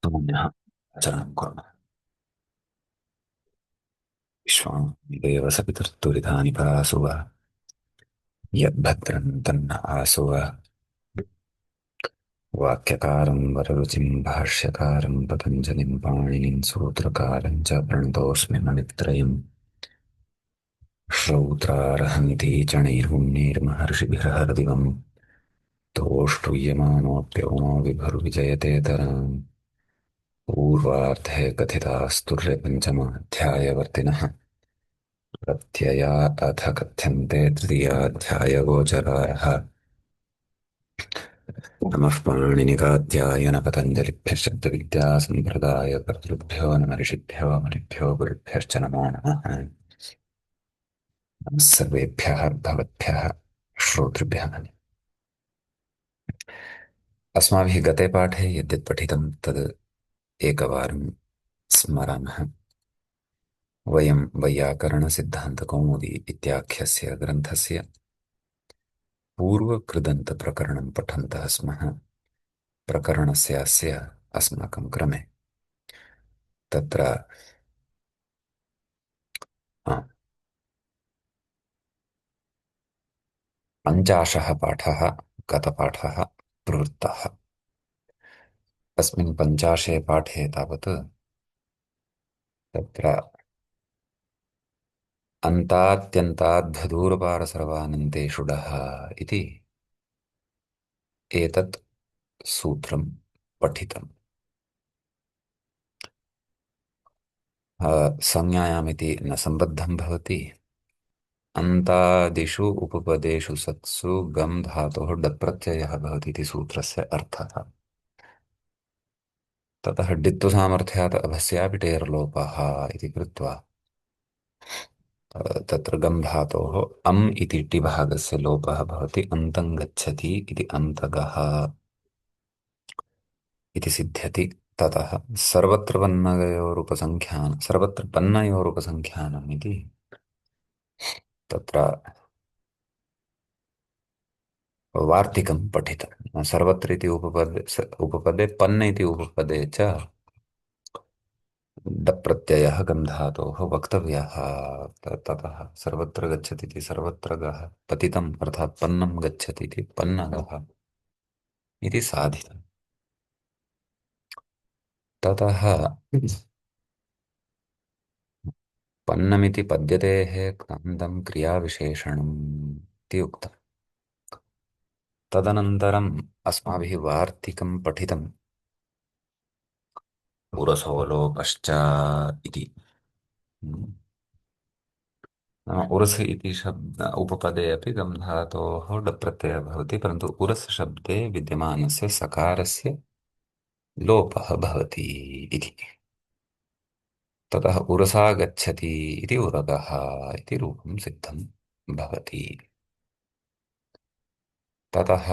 पुनः आचरणं कुर्मः। विश्वां देव सपितर्तुरितानि परासुव यद्भद्रं तन्न आसुव वाक्यकारं वररुचिं भाष्यकारं पतञ्जलिं पाणिनिं सूत्रकारं च प्रणतोऽस्मि मणित्रयम् श्रौत्रार्हमिति चणैर्मुन्नीर्महर्षिभिर्हरदिवम् तोष्टुयमानोऽप्यवनो विभुर्विजयतेतराम् पूर्वार्धे कथितास्तुर्यपञ्चमाध्यायवर्तिनः प्रत्यया अथ कथ्यन्ते तृतीयाध्यायगोचराः नमः पाणिनिकाध्यायन पतञ्जलिभ्यः शब्दविद्यासम्प्रदायकर्तृभ्यो नमः ऋषिभ्यो मुनिभ्यो गुरुभ्यश्च नमो नमः। नमः सर्वेभ्यः भवद्भ्यः श्रोतृभ्यः। अस्माभिः गते पाठे यद्यत् पठितं तद् एकवारं स्मरामः। वयं वैयाकरणसिद्धान्तकौमुदी इत्याख्यस्य ग्रन्थस्य पूर्वकृदन्तप्रकरणं पठन्तः स्मः। प्रकरणस्य अस्य अस्माकं क्रमे तत्र आ, पञ्चाशः पाठः गतपाठः प्रवृत्तः। अस्मिन् पञ्चाशे पाठे तावत् तत्र अन्तात्यन्ताद्भदूरपारसर्वानन्तेषुडः इति एतत् सूत्रं पठितम्। संज्ञायामिति न सम्बद्धं भवति। अन्तादिषु उपपदेषु सत्सु गम् धातोः डप् प्रत्ययः भवति इति सूत्रस्य अर्थः। ततः डित्तुसामर्थ्यात् अभस्यापि टेर्लोपः इति कृत्वा तत्र गम् धातोः अम् इति टिभागस्य लोपः भवति अन्तं गच्छति इति अन्तगः इति सिद्ध्यति। ततः सर्वत्र पन्नयोरुपसङ्ख्यानम् इति तत्र वार्तिकं पठितं। सर्वत्र इति उपपदे पन्न इति उपपदे च डप् प्रत्ययः गम् धातोः वक्तव्यः। ततः सर्वत्र गच्छति इति सर्वत्र गः पतितम् अर्थात् पन्नं गच्छति इति पन्नगः इति साधितम्। ततः पन्नमिति पद्यतेः क्रान्तं क्रियाविशेषणम् इति उक्तम्। तदनन्तरम् अस्माभिः वार्तिकं पठितं पुरसो लोकश्च इति। उरस् इति शब्द उपपदे अपि गम् धातोः डप् प्रत्ययः भवति, परन्तु उरस् शब्दे विद्यमानस्य सकारस्य लोपः भवति इति। ततः उरसा गच्छति इति उरगः इति रूपं सिद्धं भवति। ततः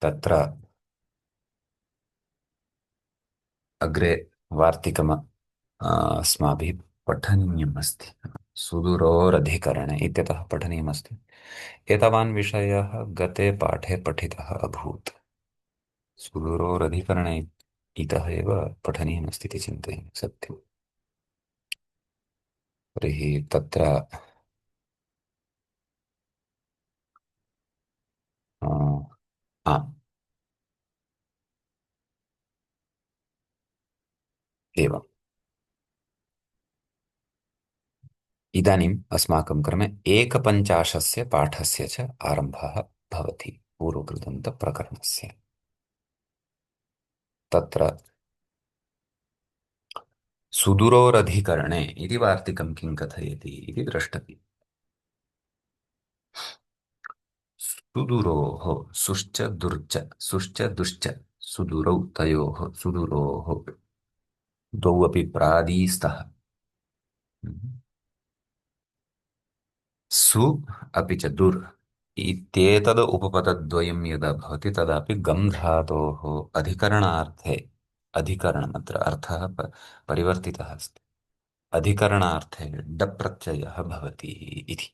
तत्र अग्रे वार्तिकम् अस्माभिः पठनीयम् अस्ति। सुदूरोरधिकरणे इत्यतः पठनीयमस्ति। एतावान् विषयः गते पाठे पठितः अभूत्। सुदूरोरधिकरणे इतः एव पठनीयमस्ति इति चिन्तयामि। सत्यम्। तर्हि तत्र आ, आ, एवम् इदानीम् अस्माकं क्रमे एकपञ्चाशस्य पाठस्य च आरम्भः भवति पूर्वकृदन्तप्रकरणस्य। तत्र सुदूरोरधिकरणे इति वार्तिकं किं कथयति इति द्रष्टव्यम्। सुदूरोः सुश्च दुर्च सुश्च दुश्च सुदूरौ तयोः सुदूरोः द्वौ अपि प्रादी स्तः। सु अपि च दुर् इत्येतद् उपपदद्वयं यदा भवति तदापि गम् धातोः अधिकरणार्थे अधिकरणम् अत्र अर्थः परिवर्तितः अस्ति। अधिकरणार्थे डप् प्रत्ययः भवति इति।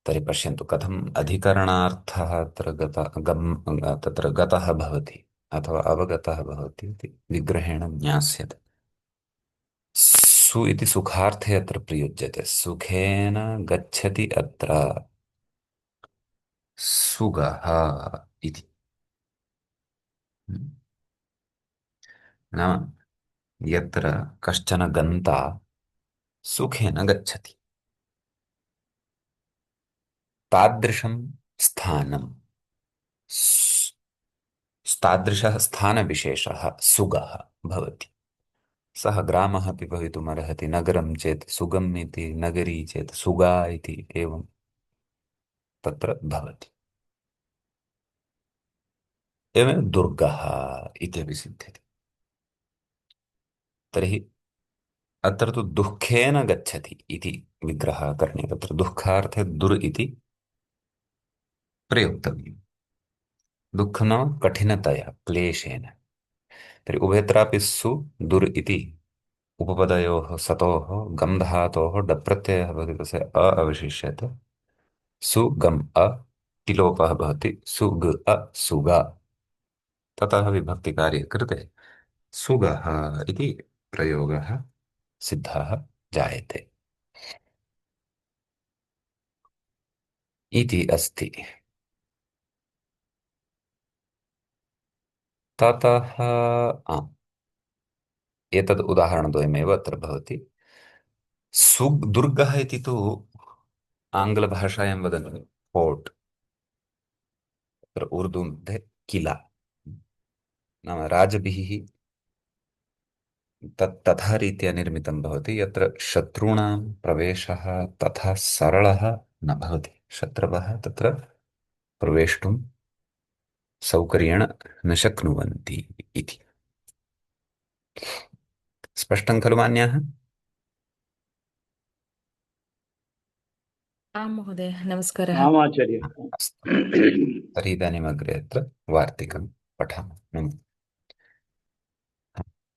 तर्हि पश्यन्तु कथम् अधिकरणार्थः अत्र तत्र गतः भवति अथवा अवगतः भवति इति विग्रहेण ज्ञास्यते। सु इति सुखार्थे अत्र प्रयुज्यते। सुखेन गच्छति अत्र सुगः इति। नाम यत्र कश्चन गन्ता सुखेन गच्छति तादृशं स्थानं तादृशः स्थानविशेषः सुगः भवति। सः ग्रामः अपि भवितुमर्हति, नगरं चेत् सुगम् इति, नगरी चेत् सुगा इति, एवं तत्र भवति। एवमेव दुर्गः इत्यपि सिद्ध्यति। तर्हि अत्र तु दुःखेन गच्छति इति विग्रहः करणीयः। तत्र दुःखार्थे दुर् इति प्रयोक्तव्यम्। दुःखं नाम कठिनतया क्लेशेन। तर्हि उभयत्रापि सु दुर् इति उपपदयोः सतोः गम् धातोः डप्रत्ययः भवति, तस्य अवशिष्यते। सुगम् अ तिलोपः भवति, सुग अ सुगा। ततः विभक्तिकार्ये कृते सुगः इति प्रयोगः सिद्धः जायते इति अस्ति। ततः एतद् उदाहरणद्वयमेव अत्र भवति। दुर्गः इति तु आङ्ग्लभाषायां वदन्ति फोर्ट्, तत्र उर्दू मध्ये किला, नाम राजभिः तथा रीत्या निर्मितं भवति यत्र शत्रूणां प्रवेशः तथा सरलः न भवति। शत्रवः तत्र प्रवेष्टुं सौकर्येण न शक्नुवन्ति इति। स्पष्टं खलु मान्याः? आं महोदय, नमस्कारः। आमाचार्य। अस्तु, तर्हि इदानीम् अग्रे अत्र वार्तिकं पठामः।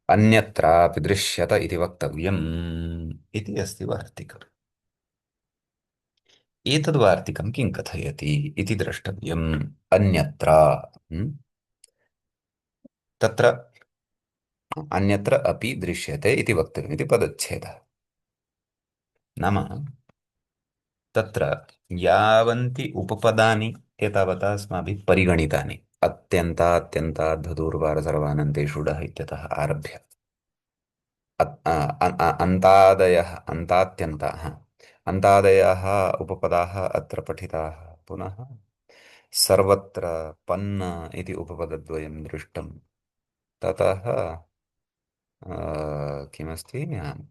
अन्यत्रापि दृश्यत इति वक्तव्यम् इति अस्ति वार्तिकम्। एतद् वार्तिकं किं कथयति इति द्रष्टव्यम्। अन्यत्र तत्र अन्यत्र अपि दृश्यते इति वक्तव्यम् इति पदच्छेदः। नाम तत्र यावन्ति उपपदानि एतावता अस्माभिः परिगणितानि अत्यन्तात्यन्ताद्धदूर्वार सर्वानन्तेषु डः इत्यतः आरभ्य अन्तादयः अन्तात्यन्ताः अन्तादयः उपपदाः अत्र पठिताः। पुनः सर्वत्र पन्न इति उपपदद्वयं दृष्टं। ततः किमस्ति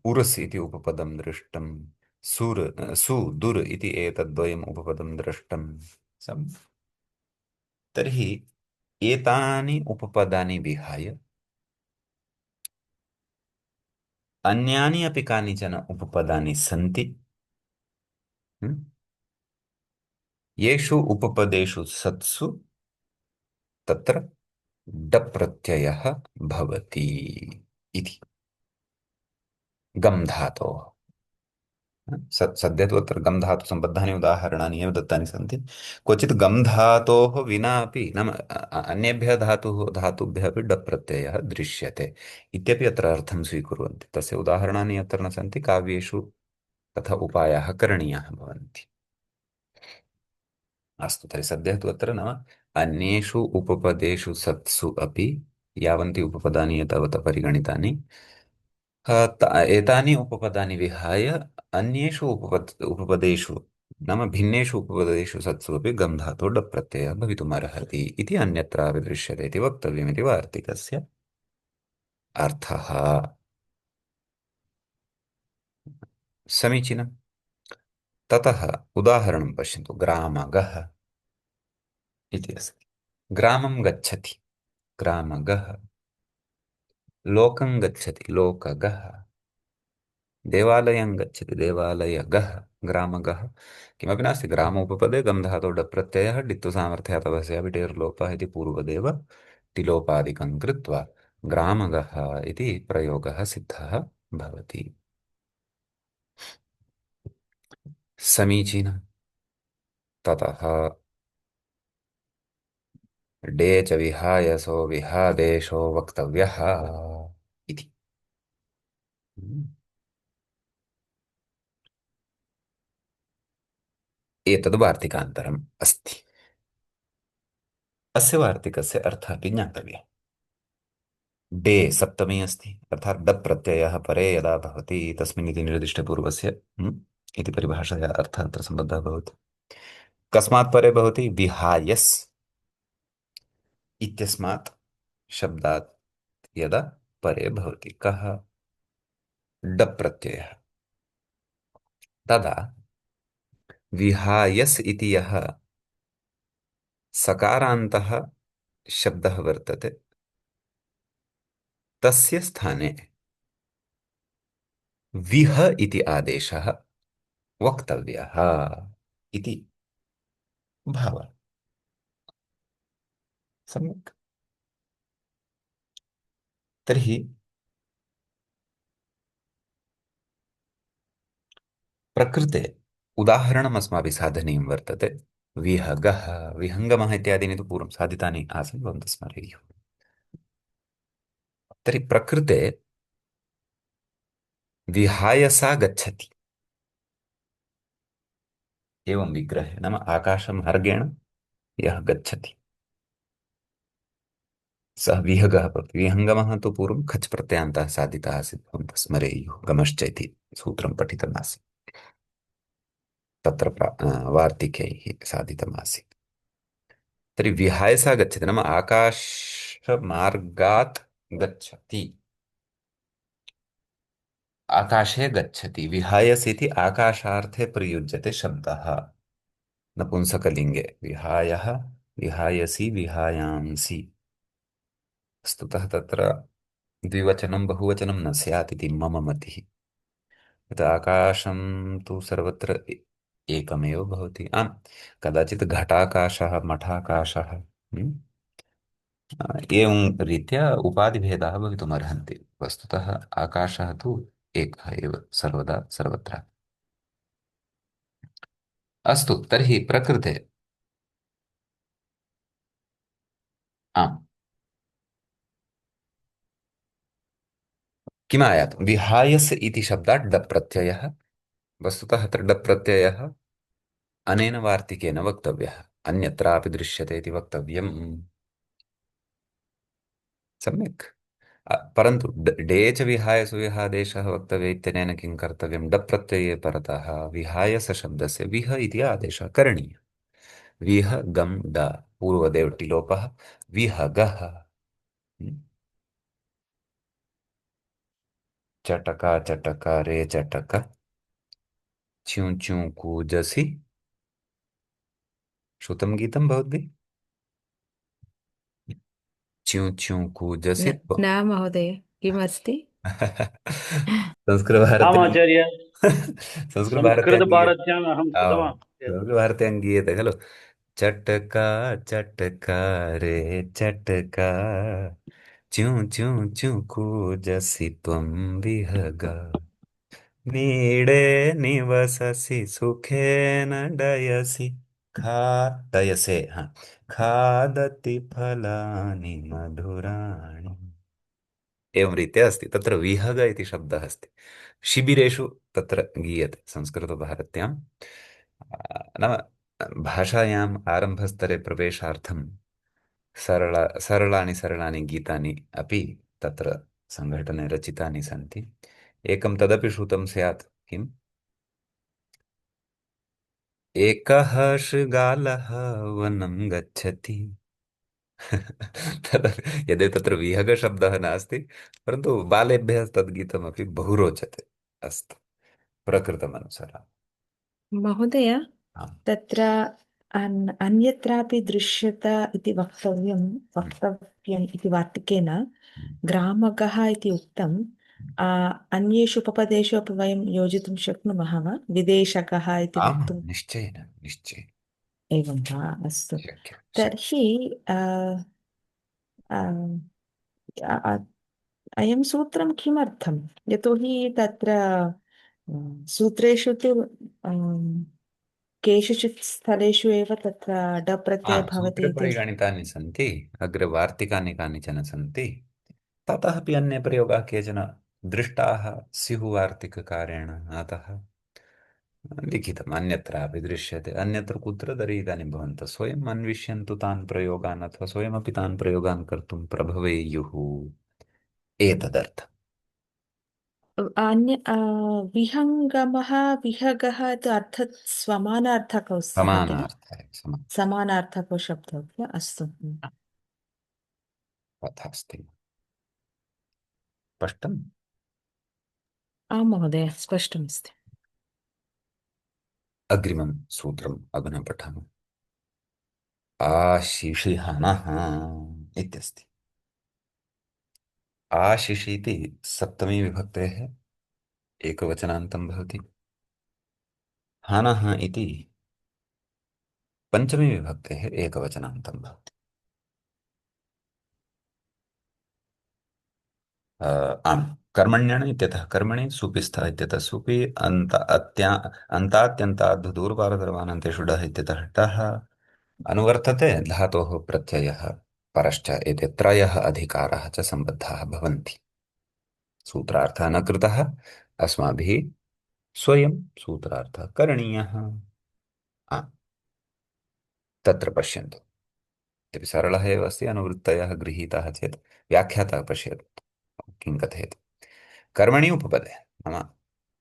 उर्स् इति उपपदं दृष्टं। सु दुर् इति एतद्वयम् उपपदं दृष्टं। सम् तर्हि एतानि उपपदानि विहाय अन्यानि अपि कानिचन उपपदानि सन्ति, येषु उपपदेषु सत्सु तत्र डप् प्रत्ययः भवति इति गम् धातोः। सद्य तु अत्र गम् धातुसम्बद्धानि उदाहरणानि एव दत्तानि सन्ति। क्वचित् गम् धातोः विना अपि नाम अन्येभ्यः धातुभ्यः अपि डप् प्रत्ययः दृश्यते इत्यपि अत्र अर्थं स्वीकुर्वन्ति। तस्य उदाहरणानि अत्र न सन्ति। काव्येषु तथा उपायाः करणीयाः भवन्ति। अस्तु, तर्हि सद्यः तु अत्र नाम अन्येषु उपपदेषु सत्सु अपि यावन्ति उपपदानि एतावता परिगणितानि, एतानि उपपदानि विहाय अन्येषु उपपदेषु नाम भिन्नेषु उपपदेषु सत्सु अपि गम् धातोः डप् प्रत्ययः भवितुमर्हति इति अन्यत्रापि दृश्यते इति वक्तव्यमिति वार्तिकस्य अर्थः। समीचीनम्। ततः उदाहरणं पश्यन्तु। ग्रामगः इति अस्ति। ग्रामं गच्छति ग्रामगः, लोकं गच्छति लोकगः, देवालयं गच्छति देवालयगः, ग्रामगः। किमपि नास्ति, ग्राम उपपदे गम् धातोः डप् प्रत्ययः डित्तु सामर्थ्यातवस्यापि टेर्लोपः इति पूर्वदेव टिलोपादिकं कृत्वा ग्रामगः इति प्रयोगः सिद्धः भवति। समीचीनम्। ततः डे च विहाय सो विहादेशो वक्तव्यः इति। हम्म। एतद् वार्तिकान्तरम् अस्ति। अस्य वार्तिकस्य अर्थः अपि ज्ञातव्यः। डे सप्तमी अस्ति, अर्थात् डप् प्रत्ययः परे यदा भवति तस्मिन् इति निर्दिष्टपूर्वस्य इति परिभाषया अर्थः अत्र सम्बद्धः भवति। कस्मात् परे भवति? विहायस् इत्यस्मात् शब्दात् यदा परे भवति। कः? डप् प्रत्ययः। तदा विहायस् इति यः सकारान्तः शब्दः वर्तते तस्य स्थाने विह इति आदेशः वक्तव्यः इति भावः। सम्यक्। तर्हि प्रकृते उदाहरणम् अस्माभिः साधनीयं वर्तते। विहगः, विहङ्गमः इत्यादीनि तु पूर्वं साधितानि आसन्, भवन्तः स्मरेयुः। तर्हि प्रकृते विहाय सा गच्छति एवं विग्रहे, नाम आकाशमार्गेण यः गच्छति सः विहगः भवति। विहङ्गमः तु पूर्वं खच् प्रत्ययान्तः साधितः आसीत्, भवन्तः स्मरेयुः। गमश्च इति सूत्रं पठितमासीत्, तत्र वार्तिकैः साधितमासीत्। तर्हि विहाय सा गच्छति नाम आकाशमार्गात् गच्छति, आकाशे गच्छति। विहायस् इति आकाशार्थे प्रयुज्यते शब्दः नपुंसकलिङ्गे। विहायः, विहायसि, विहायांसि। वस्तुतः तत्र द्विवचनं बहुवचनं न स्यात् इति मम मतिः। यत् आकाशं तु सर्वत्र एकमेव भवति। आम्, कदाचित् घटाकाशः, मठाकाशः, एवं रीत्या उपाधिभेदाः भवितुमर्हन्ति। वस्तुतः आकाशः तु एकः एव सर्वदा सर्वत्र। अस्तु, तर्हि प्रकृते आम्, किम् आयातं? विहायस् इति शब्दात् डप् प्रत्ययः। वस्तुतः अत्र डप् प्रत्ययः अनेन वार्तिकेन वक्तव्यः, अन्यत्रापि दृश्यते इति वक्तव्यम्। सम्यक्। परन्तु डे च विहाय सुविहादेशः वक्तव्य इत्यनेन किं कर्तव्यं? डप् प्रत्यये परतः विहायसशब्दस्य विह इति आदेशः करणीयः। विह गम ड पूर्वदेव टिलोपः विहगः। चटका चटका रे चटक च्यूं च्यूं कूजसि। श्रुतं गीतं भवद्भिः? च्यूं च्यूं कूजसि न महोदय, किमस्ति? संस्कृतभारत्यां आमाचार्य संस्कृतभारत्यां गीयते। संस्कृतभारत्याम् अहं आम्, श्रुतवान्। संस्कृतभारत्यां गीयते खलु। चटका चटका रे चटका च्यूं च्यूं च्यूं कूजसि त्वं विहगा नीडे निवससि सुखेन डयसि खा डयसे हाँ खादति फलानि मधुराणि। एवं रीत्या अस्ति। तत्र विहग इति शब्दः अस्ति। शिबिरेषु तत्र गीयते संस्कृतभारत्यां। नाम भाषायाम् आरम्भस्तरे प्रवेशार्थं सरलानि सरलानि गीतानि अपि तत्र सङ्घटने रचितानि सन्ति। एकं तदपि श्रुतं स्यात्। किम्? एकः शृगालः वनं गच्छति। यद्यपि तत्र विहगशब्दः नास्ति, परन्तु बालेभ्यः तद्गीतमपि बहु रोचते। अस्तु, प्रकृतमनुसरामः। महोदय, आम्। तत्र अन्यत्रापि दृश्यत इति वक्तव्यम् इति वार्तिकेन ग्रामकः इति उक्तम्। अन्येषु उपपदेषु अपि वयं योजितुं शक्नुमः वा? विदेशकः इति आम्, वक्तुम्। निश्चयेन निश्चयेन एवं वा? अस्तु। शक्यं शक्यं। तर्हि अ, अ, अयं सूत्रं किमर्थं? यतोहि तत्र सूत्रेषु तु केषुचित् स्थलेषु एव तत्र डप् प्रत्ययः भवति सूत्रे इति। परिगणितानि सन्ति, अग्रे वार्तिकानि कानिचन सन्ति, ततः अपि अन्ये प्रयोगाः केचन दृष्टाः स्युः वार्तिककारेण, अतः लिखितम् अन्यत्रापि दृश्यते। अन्यत्र कुत्र तर्हि इदानीं भवन्तः स्वयम् अन्विष्यन्तु तान् प्रयोगान्, अथवा स्वयमपि तान् प्रयोगान् कर्तुं प्रभवेयुः, एतदर्थम्। अन्य विहङ्गमः विहगः इति अर्थः समानार्थकौ स्तः किल? समानार्थाय समानार्थकौ शब्दौ किल? अस्तु। तथास्ति। स्पष्टम्? आं महोदय, स्पष्टमस्ति। अग्रिमं सूत्रम् अधुना पठामः। आशिषिहनः इत्यस्ति। आशिषि इति सप्तमी विभक्तेः एकवचनान्तं भवति। हनः इति पञ्चमी विभक्तेः एकवचनान्तं भवति। आम्, कर्मण्यण इत्यतः कर्मणि, सुपि स्तः इत्यतः सुपि, अन्तात्यन्ताद् दूरपारधर्मानन्तेषु डः इत्यतः टः, अनुवर्तते धातोः प्रत्ययः परश्च, एते त्रयः अधिकाराः च सम्बद्धाः भवन्ति। सूत्रार्थः न कृतः अस्माभिः, स्वयं सूत्रार्थः करणीयः। तत्र पश्यन्तु, यदि सरलः एव अस्ति, अनुवृत्तयः गृहीताः चेत् व्याख्यातः पश्यतु किं कथयति। कर्मणि उपपदे, नाम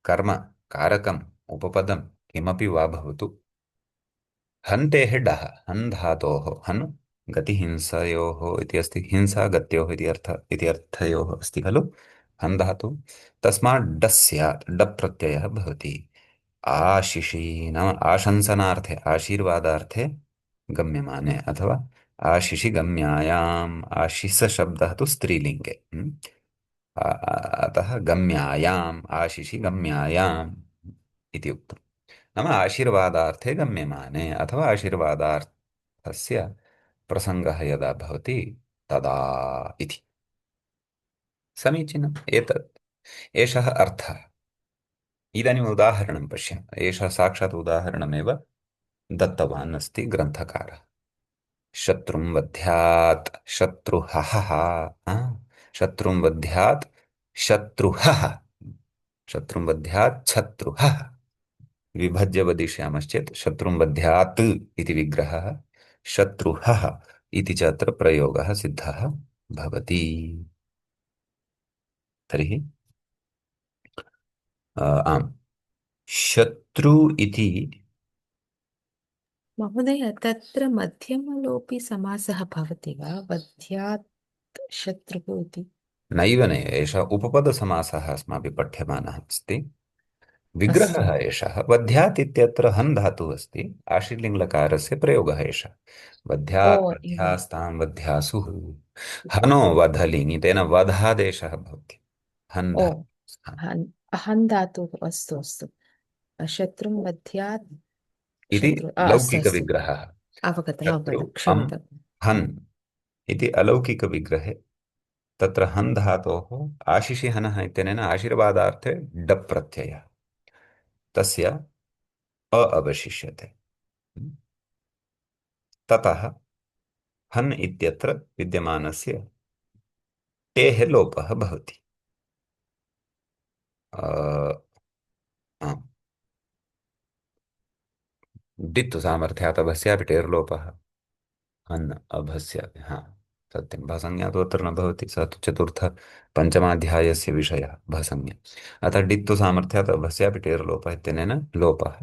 कर्म कारकम् उपपदं किमपि वा भवतु, हन्तेः डः, हन् धातोः, हन् गतिहिंसयोः इति अस्ति, हिंसा गत्योः इति अर्थयोः अस्ति खलु हन् धातु, तस्मात् डस् स्यात्, डप् प्रत्ययः भवति। आशिषि नाम आशंसनार्थे, आशीर्वादार्थे गम्यमाने, अथवा आशिषि गम्यायाम्, आशिष शब्दः तु स्त्रीलिङ्गे, अतः गम्यायाम्, आशिषि गम्यायाम् इति उक्तम्। नाम आशीर्वादार्थे गम्यमाने, अथवा आशीर्वादार्थस्य प्रसङ्गः यदा भवति तदा इति। समीचीनम्, एतत् एषः अर्थः। इदानीम् उदाहरणं पश्यामः। एषः साक्षात् उदाहरणमेव दत्तवान् अस्ति ग्रन्थकारः। शत्रुं वध्यात् शत्रुहः, शत्रुं वध्यात् शत्रुहः, शत्रुं वध्यात् शत्रुहः, विभज्य वदिष्यामश्चेत् शत्रुं वध्यात् इति विग्रहः, शत्रुहः इति च अत्र प्रयोगः सिद्धः भवति। तर्हि आम्, शत्रु इति महोदय, तत्र मध्यमलोपी समासः भवति वा? वध्यात् शत्रुः इति। नैव नैव, एषः उपपदसमासः अस्माभिः पठ्यमानः अस्ति। अस्तु। विग्रहः एषः। वध्यात् इत्यत्र हन् धातुः अस्ति, आशीर्लिङ्गकारस्य प्रयोगः एषः। ओ वध्यात् एवं। वध्यास्तां वध्यासुः, हनो वधलिङ्, तेन वधादेशः भवति, हन् ओ धातुः हन्, हन् धातुः। अस्तु अस्तु। शत्रुं वध्यात् इति शत्रु, अस्तु अस्तु। लौकिकविग्रहः। अवगतम् शत्रु अवगतम्, अम् क्षम्यताम्। हन् इति अलौकिकविग्रहे, तत्र हन् धातोः आशिषि हनः इत्यनेन आशीर्वादार्थे डप् प्रत्ययः, तस्य अ अवशिष्यते। ततः हन् इत्यत्र विद्यमानस्य टेः लोपः भवति। आम्, डित्तु सामर्थ्यात् अभस्यापि टेर्लोपः, हन् अभस्यापि, हा सत्यं, भसंज्ञा तु अत्र न भवति, स तु चतुर्थ पञ्चमाध्यायस्य विषयः भसंज्ञा। अतः डित्तु सामर्थ्यात् अभस्यापि टेर्लोपः इत्यनेन लोपः।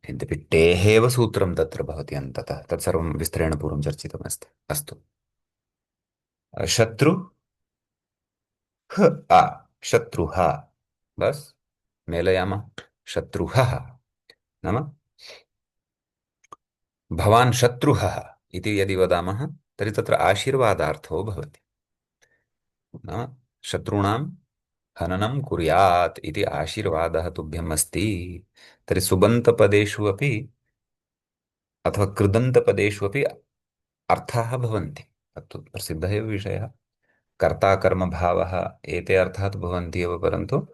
यद्यपि टेः एव सूत्रं तत्र भवति अन्ततः, तत्सर्वं विस्तरेण पूर्वं चर्चितमस्ति। अस्तु, शत्रु ह आ, शत्रुः, बस् मेलयामः, शत्रुः नाम भवान् शत्रुः इति यदि वदामः तर्हि तत्र आशीर्वादार्थो भवति, नाम शत्रूणां हननं कुर्यात् इति आशीर्वादः तुभ्यम् अस्ति। तर्हि सुबन्तपदेषु अपि अथवा कृदन्तपदेषु अपि अर्थाः भवन्ति, तत्तु प्रसिद्धः एव विषयः। कर्ता कर्मभावः, एते अर्थाः तु भवन्ति एव, परन्तु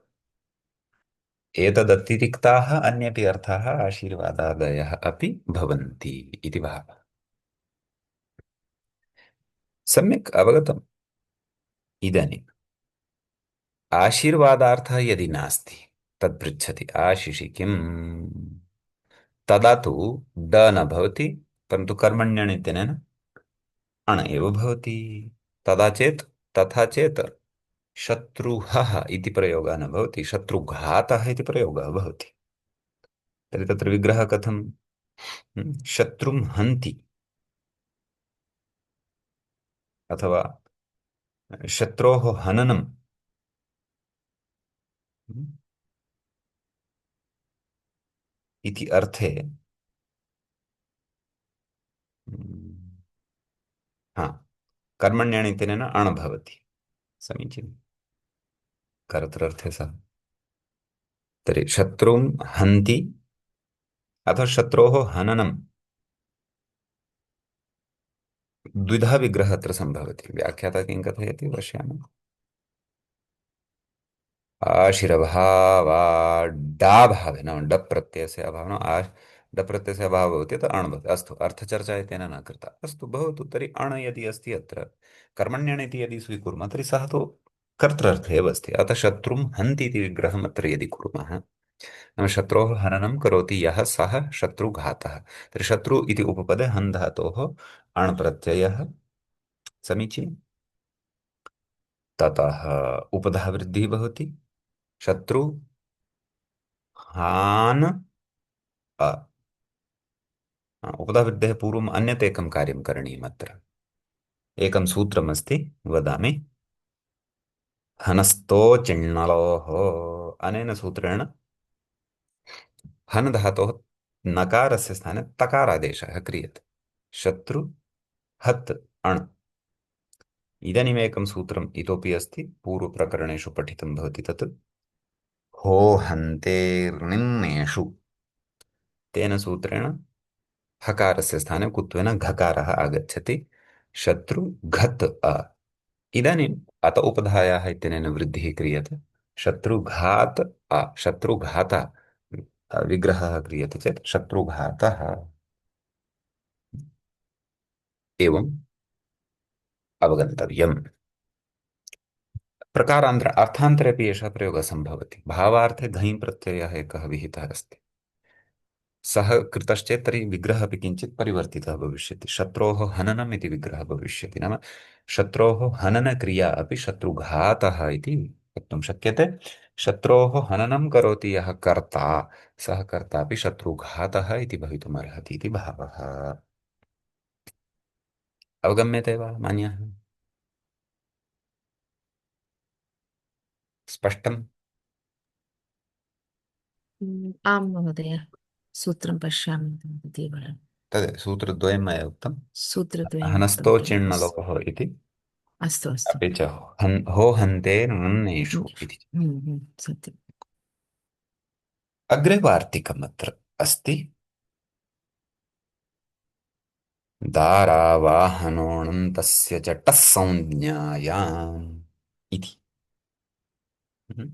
एतदतिरिक्ताः अन्येपि अर्थाः आशीर्वादादयः अपि भवन्ति इति भावः। सम्यक् अवगतम्। इदानीम् आशीर्वादार्थः यदि नास्ति, तत् पृच्छति आशिषि किम्, तदा तु ड न भवति, परन्तु कर्मण्यनित्यनेन अण एव भवति। तदा चेत् तथा चेत् शत्रुहः इति प्रयोगः न भवति, शत्रुघातः इति प्रयोगः भवति। तर्हि तत्र विग्रहः कथम्? शत्रुं हन्ति अथवा शत्रोः हननम् इति अर्थे हा कर्मण्यनित्यनेन अण भवति। समीचीनं। कर्तृर्थे सः। तर्हि शत्रुं हन्ति अथवा शत्रोः हननं, द्विधा विग्रहः अत्र सम्भवति। व्याख्याता किं कथयति पश्यामः। आशिरभावाड्डाभावे नाम डप् प्रत्ययस्य अभावः डप् प्रत्ययस्य अभावः भवति तत् अण् भवति। अस्तु, अर्थचर्चा एतेन न कृता। अस्तु, भवतु। तर्हि अण् यदि अस्ति अत्र कर्मण्यण् इति यदि स्वीकुर्मः तर्हि सः तु कर्तृर्थे एव अस्ति। अतः शत्रुं हन्ति इति विग्रहम् अत्र यदि कुर्मः, नाम शत्रोः हननं करोति यः सः शत्रुघातः। तर्हि शत्रु इति उपपदे हन् धातोः अण् प्रत्ययः। समीचीनम्। ततः उपधा वृद्धिः भवति। शत्रु हान अ उपधावृद्धेः पूर्वम् अन्यत् एकं कार्यं करणीयम्। अत्र एकं सूत्रमस्ति, वदामि। हनस्तो चिण्णलोः, अनेन सूत्रेण हन धातोः नकारस्य स्थाने तकारादेशः क्रियते। शत्रु हत् अण्। इदानीमेकं सूत्रम् इतोपि अस्ति, पूर्वप्रकरणेषु पठितं भवति तत्। हो हन्तेर्निन्नेषु, तेन सूत्रेण हकारस्य स्थाने कुत्वेन घकारः आगच्छति। शत्रु घत् अ। इदानीम् अत उपधायाः इत्यनेन वृद्धिः क्रियते। शत्रुघात अ, शत्रुघात विग्रहः क्रियते चेत् शत्रुघातः। एवम् अवगन्तव्यम्। प्रकारान्तर अर्थान्तरे अपि एषः प्रयोगः सम्भवति। भावार्थे घञ् प्रत्ययः एकः विहितः अस्ति, सः कृतश्चेत् तर्हि विग्रहः अपि किञ्चित् परिवर्तितः भविष्यति। शत्रोः हननम् इति विग्रहः भविष्यति, नाम शत्रोः हननक्रिया अपि शत्रुघातः इति वक्तुं शक्यते। शत्रोः हननं करोति यः कर्ता, सः कर्ता अपि शत्रुघातः इति भवितुमर्हति इति भावः। अवगम्यते वा मान्यः? स्पष्टम्? आं महोदय, सूत्रं पश्यामि तदेव। तद् सूत्रद्वयं मया उक्तं। सूत्रद्वयम् उक्तं हनस्थो खलु? चिण्णलोः इति, अस्तु अस्तु। अपि च हो हन्ते नन्नेषु इति। सत्यम्। अग्रे वार्तिकम् अत्र अस्ति। दारावाहनोऽनन्तस्य च टः संज्ञायाम् इति। Mhm.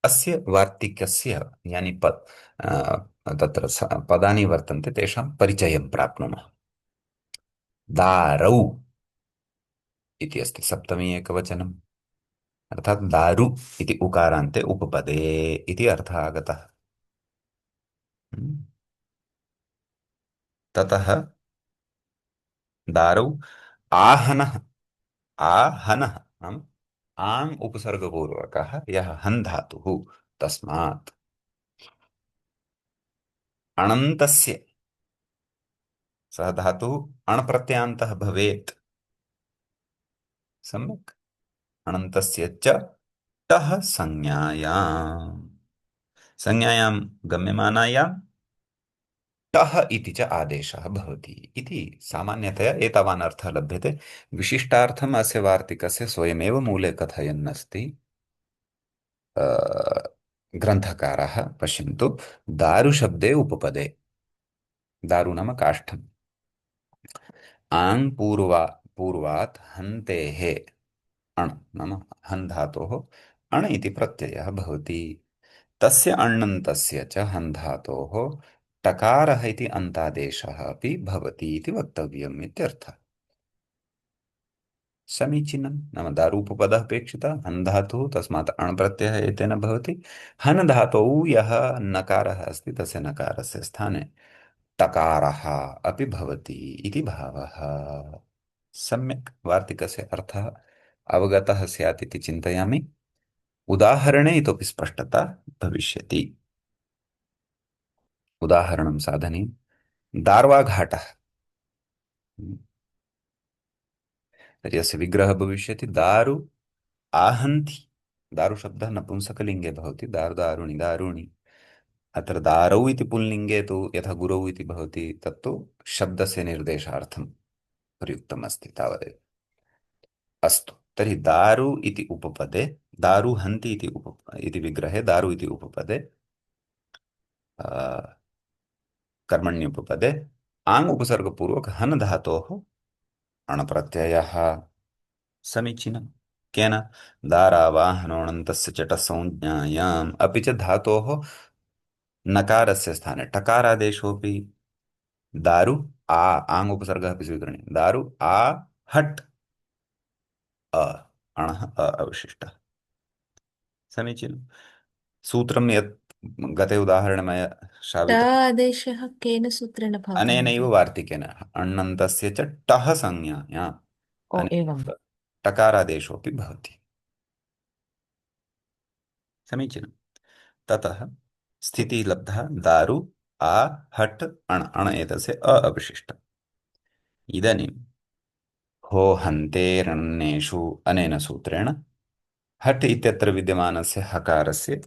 अस्य वार्तिकस्य यानि तत्र पदानि वर्तन्ते तेषां परिचयं प्राप्नुमः। दारौ इति अस्ति, सप्तमी एकवचनम्, अर्थात् दारु इति उकारान्ते उपपदे इति अर्थः आगतः। ततः दारौ आहनः, आहनः नाम आम् उपसर्गपूर्वकः यः हन् धातुः, तस्मात् अनन्तस्य, सः धातुः अण् प्रत्ययान्तः भवेत्। सम्यक्। अनन्तस्य च टः संज्ञायाम्, संज्ञायां गम्यमानायां टः इति च आदेशः भवति इति सामान्यतया एतावान् अर्थः लभ्यते। विशिष्टार्थम् अस्य वार्तिकस्य स्वयमेव मूले कथयन्नस्ति ग्रन्थकारः। पश्यन्तु, दारुशब्दे उपपदे, दारु नाम काष्ठम्, आङ् पूर्वात् हन्तेः अण् नाम हन् धातोः अण् इति प्रत्ययः भवति। तस्य अण्णन्तस्य च हन् धातोः टकारः इति अन्तादेशः अपि भवति इति वक्तव्यम् इत्यर्थः। समीचीनं। नाम दारूपपदः अपेक्षितः हन् धातुः, तस्मात् अण् प्रत्ययः एतेन भवति। हन् धातौ यः नकारः अस्ति तस्य नकारस्य स्थाने टकारः अपि भवति इति भावः। सम्यक् वार्तिकस्य अर्थः अवगतः स्यात् इति चिन्तयामि। उदाहरणे इतोपि स्पष्टता भविष्यति। उदाहरणं साधनीयं। दार्वाघाटः। तर्हि अस्य विग्रहः भविष्यति दारु आहन्ति। दारु शब्दः नपुंसकलिङ्गे भवति। दारु दारुणि दारूणि। अत्र दारौ इति पुल्लिङ्गे तु यथा गुरौ इति भवति, तत्तु शब्दस्य निर्देशार्थं प्रयुक्तमस्ति तावदेव। अस्तु, तर्हि दारु इति उपपदे, दारु हन्ति इति विग्रहे दारु इति उपपदे, अ, कर्मण्युपपदे आङ् उपसर्गपूर्वक हन् धातोः अणप्रत्ययः। समीचीनं। केन? दारावाहनोऽनन्तस्य चटसंज्ञायाम्। अपि च धातोः नकारस्य स्थाने टकारादेशोऽपि। दारु आ, आङ् उपसर्गः अपि स्वीकरणीयः। दारु आ हट् अ, अणः अ अवशिष्टः। समीचीनं। सूत्रं यत् गते उदाहरणे मया ट श्रावितम्, आदेशः केन सूत्रेण भवति अनेनैव महोदय? वार्तिकेन अण्णन्तस्य च टः संज्ञायाम् ओ एवम्। अनेनैव टकारादेशोऽपि भवति। समीचीनं। ततः स्थितिः लब्धा। दारु आ हट् अण्, अण् एतस्य अ अवशिष्टम्। इदानीं हो हन्तेरण्येषु अनेन सूत्रेण हट् इत्यत्र विद्यमानस्य हकारस्य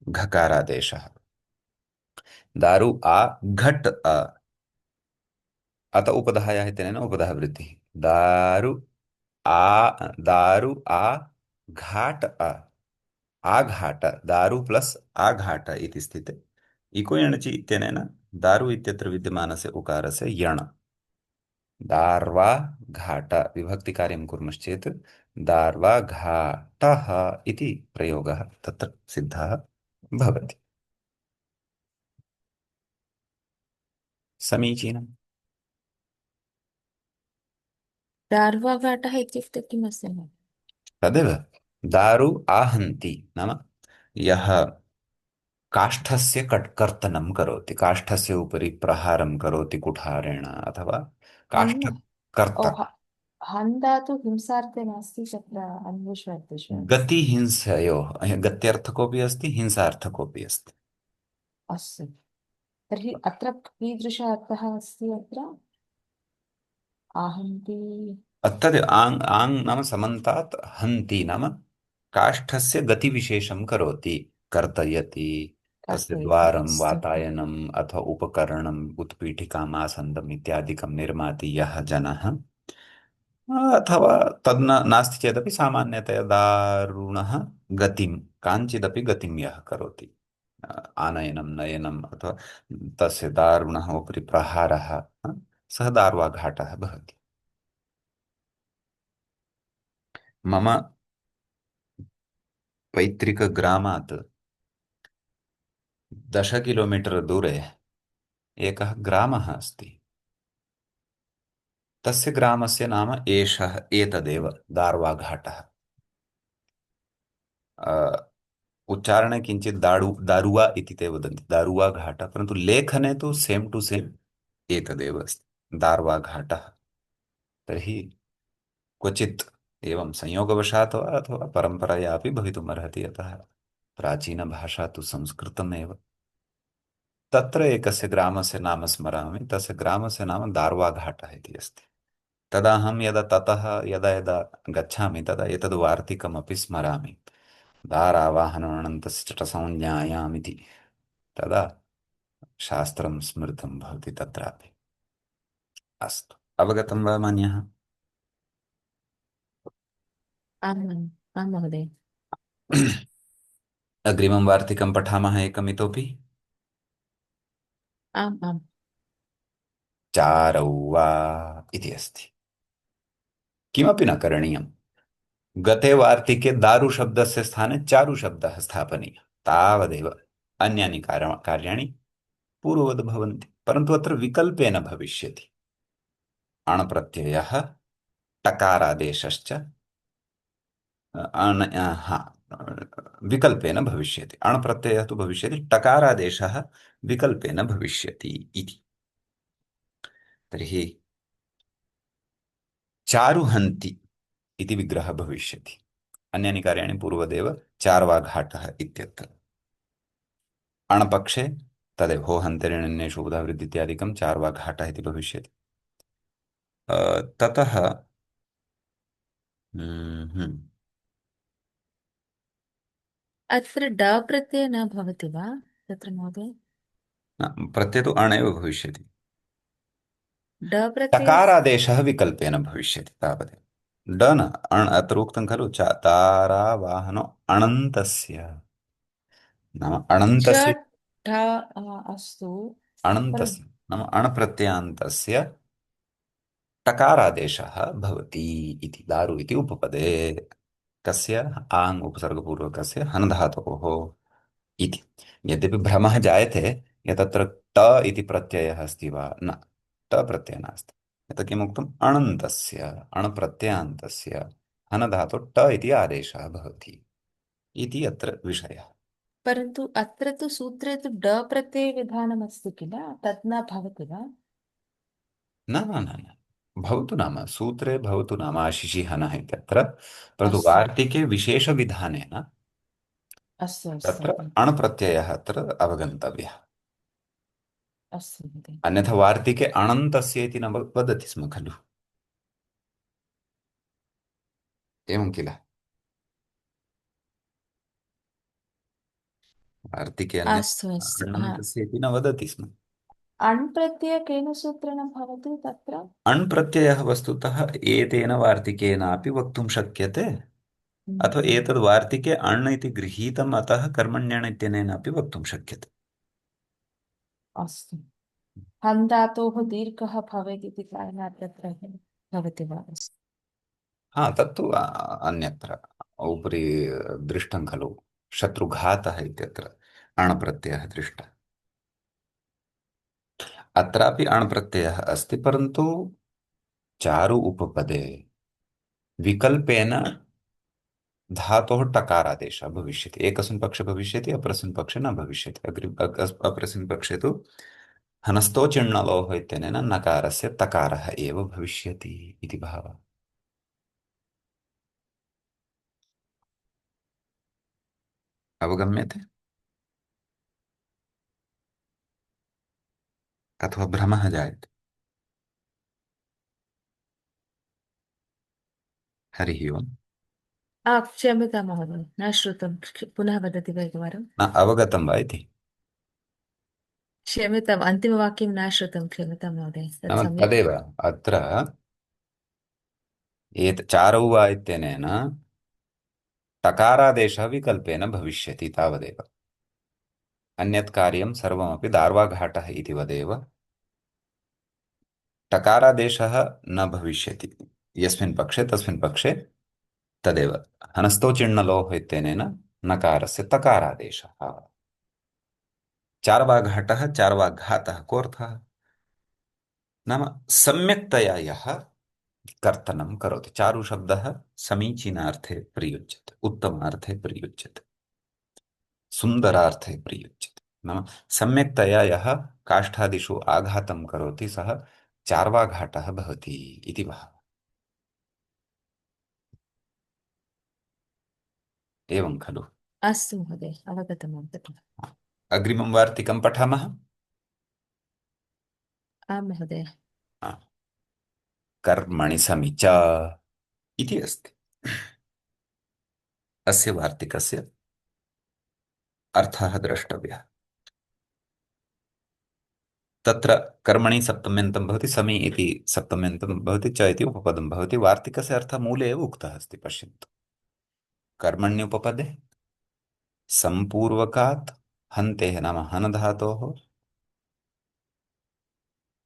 घकारादेशः। दारु आ घट् अ, अत उपधायाः इत्यनेन उपधाः वृद्धिः। दारु दारु आ घाट अ, आघाट। दारु प्लस आघाट इति स्थिते इको यणचि इत्यनेन दारु इत्यत्र विद्यमानस्य उकारस्य यण दार्वा घाट विभक्तिकार्यं कुर्मश्चेत् दार्वा घाटः इति प्रयोगः तत्र सिद्धः भवति। समीचीनम्। दार्वाघाटः इत्युक्ते किम् अस्ति महोदय? तदेव दारु आहन्ति नाम यः काष्ठस्य कर्तनं करोति, काष्ठस्य उपरि प्रहारं करोति कुठारेण अथवा हन् ओ काष्ठकर्ता। हन् धातु हिंसार्थे नास्ति, तत्र अन्येषु अर्थेषु अस्ति। गतिहिंसयोः गत्यर्थकोऽपि अस्ति, हिंसार्थकोऽपि अस्ति। अस्तु, तर्हि अत्र कीदृश अर्थः अस्ति अत्र? आहन्ति। तद् आङ् आङ् नाम समन्तात् हन्ति नाम काष्ठस्य गतिविशेषं करोति, कर्तयति। तस्य कर्तयति। द्वारं अस्तु। वातायनम् अथवा उपकरणम् उत्पीठिकाम् आसन्दम् इत्यादिकं निर्माति यः जनः, अथवा तद् नास्ति चेदपि सामान्यतया दारुणः गतिं, काञ्चिदपि गतिं यः करोति, आनयनं नयनम् अथवा तस्य दारुणः उपरि प्रहारः, सः दार्वाघाटः भवति। मम पैतृकग्रामात् 10 किलोमीटर् दूरे एकः ग्रामः अस्ति। तस्य ग्रामस्य नाम एतदेव दार्वाघाटः। उच्चारणे किञ्चित् दारुवा इति ते वदन्ति, दारुवा घाट, परन्तु लेखने तु सेम् टु सेम् एतदेव अस्ति, दार्वाघाटः। तर्हि क्वचित् एवं संयोगवशात् वा अथवा परम्परया अपि भवितुमर्हति, यतः प्राचीनभाषा तु संस्कृतमेव। तत्र एकस्य ग्रामस्य नाम स्मरामि, तस्य ग्रामस्य नाम दार्वाघाटः इति अस्ति। तदा अहं यदा ततः यदा यदा गच्छामि तदा एतद् वार्तिकमपि स्मरामि, दारावाहनोऽनन्तस्य चटसंज्ञायामिति। तदा शास्त्रं स्मृतं भवति तत्रापि। अस्तु, अवगतं वा मान्यः? आम् आम् महोदय। अग्रिमं वार्तिकं पठामः एकम् इतोपि। आम् आम्। चारौ वा इति अस्ति। किमपि न करणीयम्। गते वार्तिके दारु शब्दस्य स्थाने चारु शब्दः स्थापनीयः। तावदेव अन्यानि कार्याणि पूर्ववद् भवन्ति, परन्तु अत्र विकल्पेन भविष्यति। अणप्रत्ययः टकारादेशश्च हा विकल्पेन भविष्यति। अणप्रत्ययः तु भविष्यति, टकारादेशः विकल्पेन भविष्यति इति। तर्हि चारुहन्ति इति विग्रहः भविष्यति। अन्यानि कार्याणि पूर्वदेव चार्वाघाटः इत्यत्र। अणपक्षे तदेव होहन्तिर्यण्येषु उदावृत्ति इत्यादिकं चार्वाघाटः इति भविष्यति। ततः हम्म, अत्र ड प्रत्यय न भवति वा तत्र महोदय? प्रत्यय तु अण एव भविष्यति। ड प्रत्ययस्य टकारादेशः विकल्पेन भविष्यति तावदेव। ड न अण् अत्र उक्तं खलु तारावाहनो अनन्तस्य, नाम च अनन्तस्य, ढ अस्तु परं अनन्तस्य नाम अणप्रत्ययान्तस्य टकारादेशः भवति इति। दारु इति उपपदे कस्य आङ् उपसर्गपूर्वकस्य हन् धातोः इति। यद्यपि भ्रमः जायते यत् अत्र ट इति प्रत्ययः अस्ति वा, न, ट प्रत्ययः नास्ति। यत् किमुक्तम् अणन्तस्य, अणप्रत्ययान्तस्य हन् धातु ट इति आदेशः भवति इति अत्र विषयः। परन्तु अत्र तु सूत्रे तु ड प्रत्ययविधानमस्ति किल, तत् न भवति वा? न न न न, भवतु नाम सूत्रे भवतु नाम आशिषि हनः इत्यत्र, परन्तु अस्तु वार्तिके विशेषविधानेन अस्तु अस्तु तत्र अणप्रत्ययः अत्र अवगन्तव्यः। अस्तु महोदय। अन्यथा वार्तिके अनन्तस्य इति न वदति स्म खलु, एवं किल? वार्तिके अस्तु अन्यथा अस्तु हा। अनन्तस्य इति न वदति स्म। अण् प्रत्यय केन सूत्रेण भवति तत्र? अण् प्रत्ययः वस्तुतः एतेन वार्तिकेनापि वक्तुं शक्यते, अथवा हम्म, एतद् वार्तिके अण् इति गृहीतम् अतः कर्मण्यण् इत्यनेनापि वक्तुं शक्यते। अस्तु। हन् धातोः दीर्घः भवेत् इति कारणात् तत्र भवति वा? हा, तत्तु अन्यत्र उपरि दृष्टं खलु, शत्रुघातः इत्यत्र अण्प्रत्ययः दृष्टः। अत्रापि अण्प्रत्ययः अस्ति, परन्तु चारु उपपदे विकल्पेन धातोः टकारादेशः भविष्यति। एकस्मिन् पक्षे भविष्यति, अपरस्मिन् पक्षे न भविष्यति। अपरस्मिन् पक्षे तु हनस्थो चिण्णलोः इत्यनेन नकारस्य तकारः एव भविष्यति इति भावः। अवगम्यते अथवा भ्रमः जायते? हरिः ओम्। क्षम्यतां महोदय, न श्रुतं, पुनः वदति वा एकवारं? न अवगतं वा इति। क्षम्यताम्, अन्तिमवाक्यं न श्रुतं, क्षम्यतां महोदय, तत् नाम सम्यक्। तदेव अत्र चारौ वा इत्यनेन टकारादेशः विकल्पेन भविष्यति तावदेव। अन्यत् कार्यं सर्वमपि दार्वाघाटः इति वदेव टकारादेशः न भविष्यति। यस्मिन् पक्षे तस्मिन् पक्षे तदेव हनस्थो चिण्णलोः इत्यनेन नकारस्य तकारादेशः। चार्वाघाटः चार्वाघातः कोऽर्थः? नाम सम्यक्तया यः कर्तनं करोति। चारु शब्दः समीचीनार्थे प्रयुज्यते, उत्तमार्थे प्रयुज्यते, सुन्दरार्थे प्रयुज्यते। नाम सम्यक्तया यः काष्ठादिषु आघातं करोति सः चार्वाघाटः भवति इति भावः। एवं खलु? अस्तु महोदय, अवगतम् अवगतम्। अग्रिमं वार्तिकं पठामः। आं महोदय। आ, कर्मणि समिच इति अस्ति। अस्य वार्तिकस्य अर्थः द्रष्टव्यः। तत्र कर्मणि सप्तम्यन्तं भवति, समी इति सप्तम्यन्तं भवति, च इति उपपदं भवति। वार्तिकस्य अर्थः मूले एव उक्तः अस्ति, पश्यन्तु। कर्मण्युपपदे सम्पूर्वकात् हन्तेः नाम हन् धातोः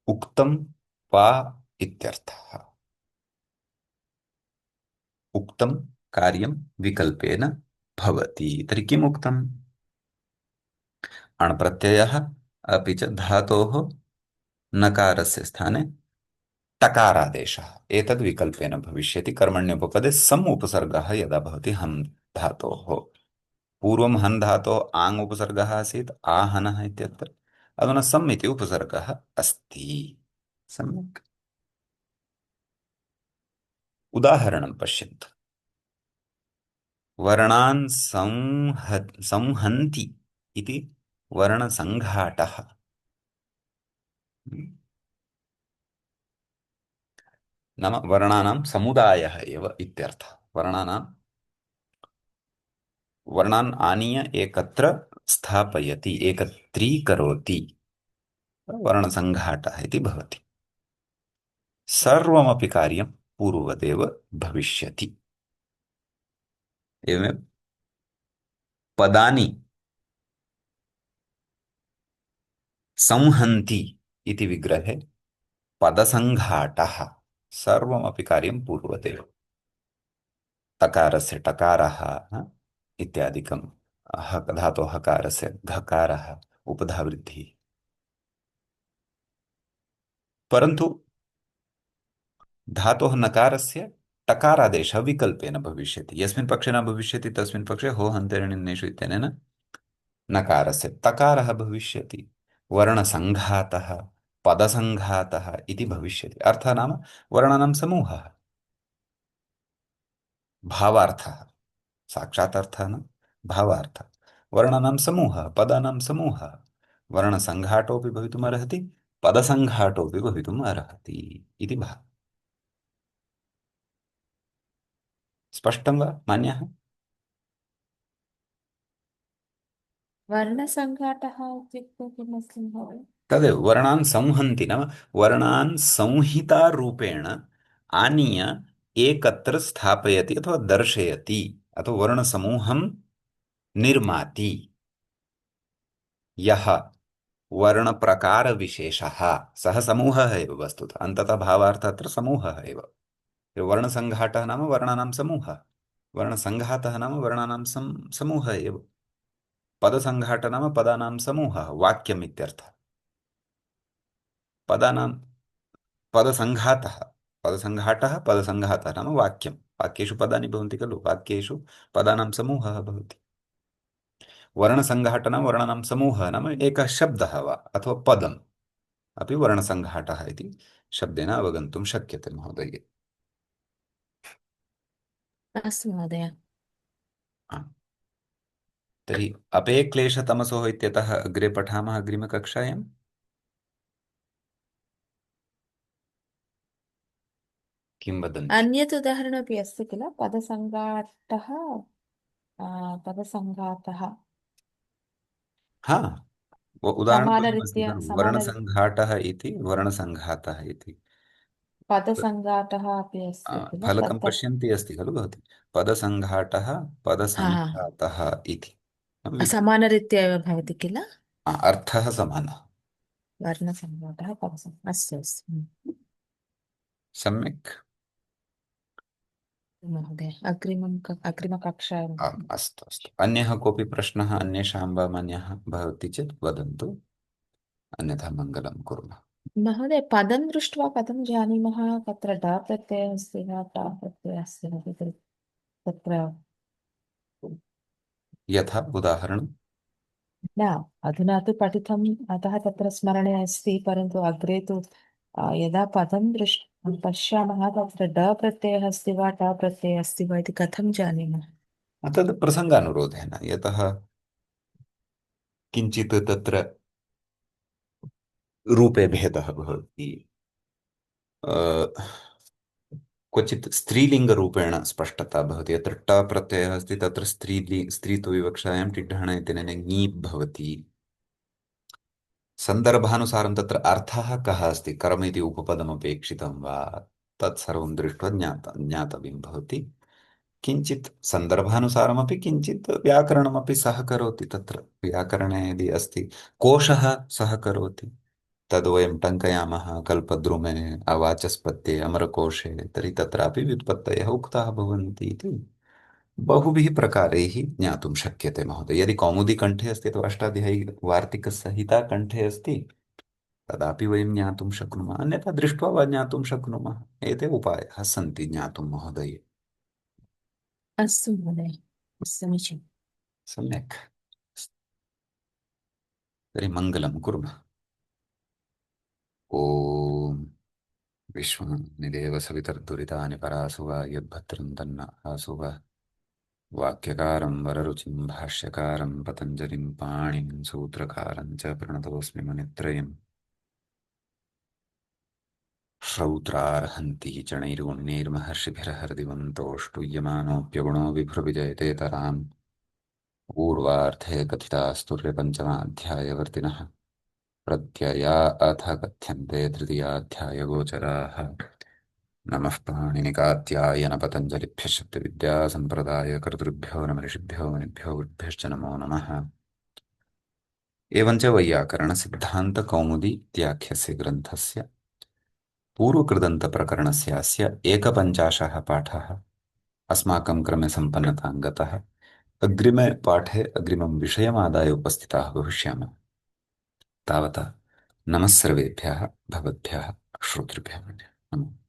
उक्तं वा इत्यर्थः। उक्तं कार्यं विकल्पेन भवति। तर्हि किम् उक्तम्? अण्प्रत्ययः अपि च धातोः नकारस्य स्थाने टकारादेशः एतद् विकल्पेन भविष्यति कर्मण्युपपदे सम् उपसर्गः यदा भवति हन् धातोः पूर्वं हन् धातोः आङ् उपसर्गः आसीत् आहनः इत्यत्र अधुना सम् इति उपसर्गः अस्ति सम्यक् उदाहरणं पश्यन्तु वर्णान् संहन्ति इति वर्णसङ्घाटः नाम वर्णानां समुदायः एव इत्यर्थः वर्णान् आनीय एकत्र स्थापयति एकत्रीकरोति वर्णसङ्घाटः इति भवति सर्वमपि कार्यं पूर्ववदेव भविष्यति एवमेव पदानि संहन्ति इति विग्रहे पदसङ्घाटः सर्वमपि कार्यं पूर्ववदेव तकारस्य टकारः इत्यादिकं धातोः हकारस्य घकारः उपधावृद्धिः परन्तु धातोः नकारस्य टकारादेशः विकल्पेन भविष्यति यस्मिन् पक्षे न भविष्यति तस्मिन् पक्षे हो हन्तरिणिन्नेषु इत्यनेन नकारस्य तकारः भविष्यति वर्णसङ्घातः पदसङ्घातः इति भविष्यति अर्थः नाम वर्णानां समूहः भावार्थः साक्षात् अर्थः न भावार्थः वर्णानां समूहः पदानां समूहः वर्णसङ्घाटोऽपि भवितुम् अर्हति पदसङ्घाटोऽपि भवितुम् अर्हति इति भावः स्पष्टं वा मान्यः वर्णसङ्घातः इत्युक्ते किमस्ति महोदय? तदेव वर्णान् संहन्ति नाम वर्णान् संहितारूपेण आनीय एकत्र स्थापयति अथवा दर्शयति अथवा वर्णसमूहं निर्माति यः वर्णप्रकारविशेषः सः समूहः एव वस्तुतः अन्ततः भावार्थः अत्र समूहः एव वर्णसङ्घातः नाम वर्णानां समूहः वर्णसङ्घातः नाम वर्णानां समूहः एव पदसङ्घातः नाम पदानां समूहः वाक्यम् इत्यर्थः पदानां पदसङ्घातः पदसङ्घातः नाम वाक्यं वाक्येषु पदानि भवन्ति खलु वाक्येषु पदानां समूहः भवति वर्णसङ्घाटः नाम वर्णानां समूहः नाम एकः शब्दः वा अथवा पदम् अपि वर्णसङ्घाटः इति शब्देन अवगन्तुं शक्यते महोदय अस्तु महोदय। आम्। तर्हि अपेक्लेशतमसोः इत्यतः अग्रे पठामः अग्रिमकक्षायां किं वदन्ति अन्यत् उदाहरणमपि अस्ति किल पदसङ्घातः पदसङ्घातः हा उदाहरणद्वयमस्ति समानरीत्या खलु समानरीत्या वर्णसङ्घाटः इति वर्णसङ्घातः इति पदसङ्घातः अपि अस्ति किल फलकं तत् पश्यन्ती अस्ति खलु भवती पदसङ्घाटः हा हा पदसङ्घातः इति समानरीत्या एव भवति किल अर्थः समानः वर्णसङ्घातः अस्तु अस्तु सम्यक् महोदय अग्रिमकक्षायां अस्तु अस्तु अन्यः कोऽपि प्रश्नः अन्येषां वा मान्यः भवति चेत् वदन्तु अन्यथा मङ्गलं कुर्मः महोदय पदं दृष्ट्वा कथं जानीमः तत्र डा प्रत्ययः अस्ति वा टा प्रत्ययः अस्ति वा इति तत्र यथा उदाहरणं न अधुना तु पठितम् अतः तत्र स्मरणे अस्ति परन्तु अग्रे तु यदा पदं पश्यामः तत्र ड प्रत्ययः अस्ति वा टा प्रत्ययः अस्ति वा इति कथं जानीमः? तद् प्रसङ्गानुरोधेन यतः किञ्चित् तत्र रूपे भेदः भवति क्वचित् स्त्रीलिङ्गरूपेण स्पष्टता भवति यत्र ट प्रत्ययः अस्ति तत्र स्त्रीत्वविवक्षायां टिड्ढण इत्यनेन ङीप् भवति सन्दर्भानुसारं तत्र अर्थः कः अस्ति कर्म इति उपपदमपेक्षितं वा तत्सर्वं दृष्ट्वा ज्ञातव्यं भवति किञ्चित् सन्दर्भानुसारमपि किञ्चित् व्याकरणमपि सहकरोति तत्र व्याकरणे यदि अस्ति कोशः सहकरोति तद् वयं टङ्कयामः कल्पद्रुमे अवाचस्पत्ये अमरकोशे तर्हि तत्रापि व्युत्पत्तयः उक्ताः भवन्ति इति बहुभिः प्रकारैः ज्ञातुं शक्यते महोदय। यदि कौमुदी कण्ठे अस्ति अथवा अष्टाध्यायी वार्तिकसंहिता कण्ठे अस्ति तदापि वयं ज्ञातुं शक्नुमः, अन्यथा दृष्ट्वा वा ज्ञातुं शक्नुमः। एते उपायाः सन्ति ज्ञातुं महोदय। अस्तु महोदय, समीचीनम्। सम्यक्। तर्हि मङ्गलं कुर्मः। ॐ विश्वनिदेव सवितर्दुरितानि परासु वा यद्भद्रं तन्न आसु वा। वाक्यकारं वररुचिं भाष्यकारं पतञ्जलिं पाणिनिं सूत्रकारं च प्रणतोऽस्मि मुनित्रयम्। श्रौत्रार्हन्ति चणैर्गुण्यैर्महर्षिभिर्हरदिवं तोष्टुयमानोऽप्यगुणो विभ्रविजयतेतराम्। पूर्वार्धे कथितास्तुर्यपञ्चमाध्यायवर्तिनः प्रत्यया अथ कथ्यन्ते तृतीयाध्यायगोचराः। नमः पाणिनिकात्यायनपतञ्जलिभ्यः शब्दविद्यासम्प्रदायकर्तृभ्यो नमः ऋषिभ्यो मुनिभ्यो गुरुभ्यश्च नमो नमः। एवञ्च वैयाकरणसिद्धान्तकौमुदी इत्याख्यस्य ग्रन्थस्य पूर्वकृदन्तप्रकरणस्यास्य एकपञ्चाशः पाठः अस्माकं क्रमे सम्पन्नतां गतः। अग्रिमे पाठे अग्रिमं विषयमादाय उपस्थिताः भविष्यामः। तावता नमः सर्वेभ्यः भवद्भ्यः श्रोतृभ्यः नमः।